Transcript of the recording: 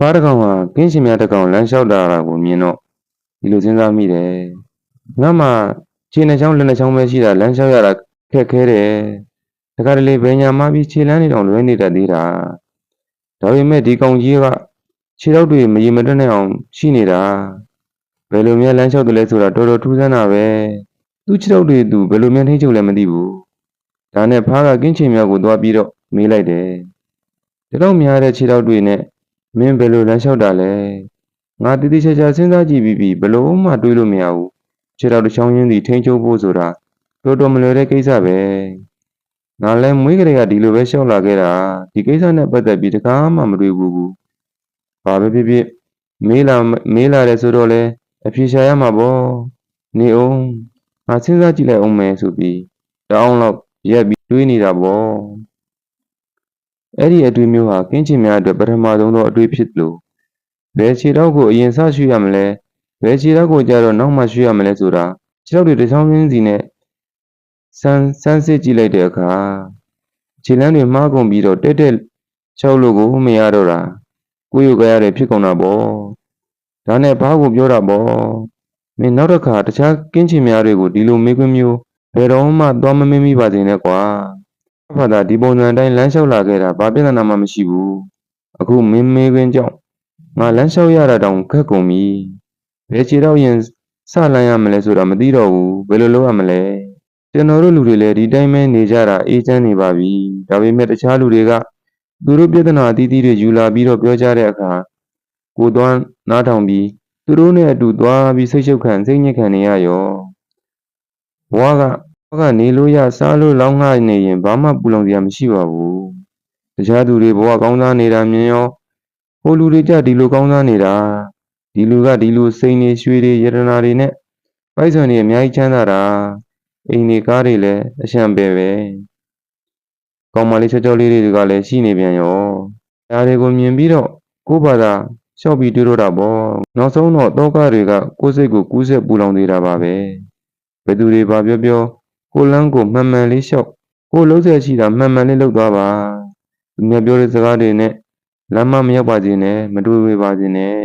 ဘားတစ်ကောင်ဟာကင်းရှင်များတစ်ကောင်လမ်းလျှောက်တာကိုမြင်တော့ဒီလိုစဉ်းစားမိတယ်ငါမှခြေနှချောင်းလက်နှချောင်းပဲရှိတာလမ်းလျှောက်ရတာခက်ခဲတယ်တခါတလေဘယ်ညာမှပြီးခြေလမ်းနေတော့လွဲနေတတ်သေးတာဒါပေမဲ့ဒီကောင်ကြီးကခြေထောက်တွေမရေမတွက်နိုင်အောင်ရှိနေတာဘယ်လိုများလမ်းလျှောက်တယ်လဲဆိုတာတော်တော်ထူးဆန်းတာပဲသူ့ခြေထောက်တွေသူဘယ်လိုများထိချုပ်လဲမသိဘူးဒါနဲ့ဖားကကင်းချင်မြောက်ကိုသွားပြီးတော့မေးလိုက်တယ်ဒီတော့များတဲ့ခြေထောက်တွေနဲ့မင်းဘယ်လိုလမ်းလျှောက်တာလဲငါတည်တည်ချာချာစဉ်းစားကြည့်ပြီးဘယ်လိုမှတွေးလို့မရဘူးခြေထောက်တစ်ချောင်းရင်းစီထိန်းချုပ်ဖို့ဆိုတာတော်တော်မလွယ်တဲ့ကိစ္စပဲငါလည်းမွေးကလေးကဒီလိုပဲလျှောက်လာခဲ့တာဒီကိစ္စနဲ့ပတ်သက်ပြီးတကားမှမတွေးဘူးဘာပဲဖြစ်ဖြစ်မေးလာတယ်ဆိုတော့လေအဖြေရှာရမှာပေါ့နေအောင်ငါစဉ်းစားကြည့်လိုက်အောင်မယ်ဆိုပြီးတောင်းလောက်ရက်ပြီးတွေးနေတာပေါ့အဲ့ဒီအတွေ့မျိုးဟာကင်းချင်များအတွက်ပထမဆုံးသောအတွေ့ဖြစ်လို့ဘယ်ခြေထောက်ကိုအရင်စရှုရမလဲဘယ်ခြေထောက်ကိုကြတော့နောက်မှရှုရမလဲဆိုတာခြေထောက်တွေတစ်ချောင်းချင်းစီနဲ့စမ်းစစ်ကြည့်လိုက်တဲ့အခါခြေလမ်းတွေမှားကုန်ပြီးတော့တက်ချောက်လို့ကိုမရတော့တာကိုယ်ယူကြရတယ်ဖြစ်ကုန်တာပေါ့ဒါနဲ့ဘာကိုပြောတာပေါ့မင်းနောက်တစ်ခါတခြားကင်းချင်များတွေကိုဒီလိုမေးခွန်းမျိုးဘယ်တော့မှသွားမမေးမိပါစေနဲ့ကွာဘာသာဒီပုံစံအတိုင်းလမ်းလျှောက်လာခဲ့တာဘာပြဿနာမှမရှိဘူးအခုမင်းမေးခွန်းကြောင့်ငါလမ်းလျှောက်ရတာတောင်ခက်ကုန်ပြီဘယ်ခြေတော့ရင်စလမ်းရမလဲဆိုတာမသိတော့ဘူးဘယ်လိုလုပ်ရမလဲကျွန်တော်တို့လူတွေလည်းဒီတိုင်းပဲနေကြတာအေးချမ်းနေပါပြီဒါပေမဲ့တခြားလူတွေကသူတို့ပြဿနာအသီးသီးတွေယူလာပြီးတော့ပြောကြတဲ့အခါကိုသွားနားထောင်ပြီးသူတို့နဲ့အတူသွားပြီးစိတ်ရှုပ်ခံစိတ်ညစ်ခံနေရရောဘွားကနေလို့ရစားလို့လောင်းငှနေရင်ဘာမှပူလောင်စရာမရှိပါဘူးတခြားသူတွေဘဝကောင်းစားနေတာမြင်ရောဟိုလူတွေကြဒီလိုကောင်းစားနေတာဒီလူကဒီလိုစိန်နေရွှေတွေယတနာတွေနဲ့ပိုက်ဆံတွေအများကြီးချမ်းသာတာအိမ်တွေကားတွေလည်းအရှံပဲကောင်းမလေးချောချောလေးတွေကလည်းရှိနေပြန်ရောဒါတွေကိုမြင်ပြီးတော့ကိုယ့်ဘာသာလျှောက်ပြီးတွေးတော့တာပေါ့နောက်ဆုံးတော့တောကတွေကကိုယ်စိတ်ကိုကူးဆက်ပူလောင်နေတာပါပဲဘယ်သူတွေဘာပြောပြောကိုလန်းကိုမှန်မှန်လေးလျှောက်ကိုလုံးဆက်ရှိတာမှန်မှန်လေးလုပ်သွားပါသူများပြောတဲ့စကားတွေနဲ့လမ်းမမရောက်ပါစေနဲ့မတွေးဝေပါစေနဲ့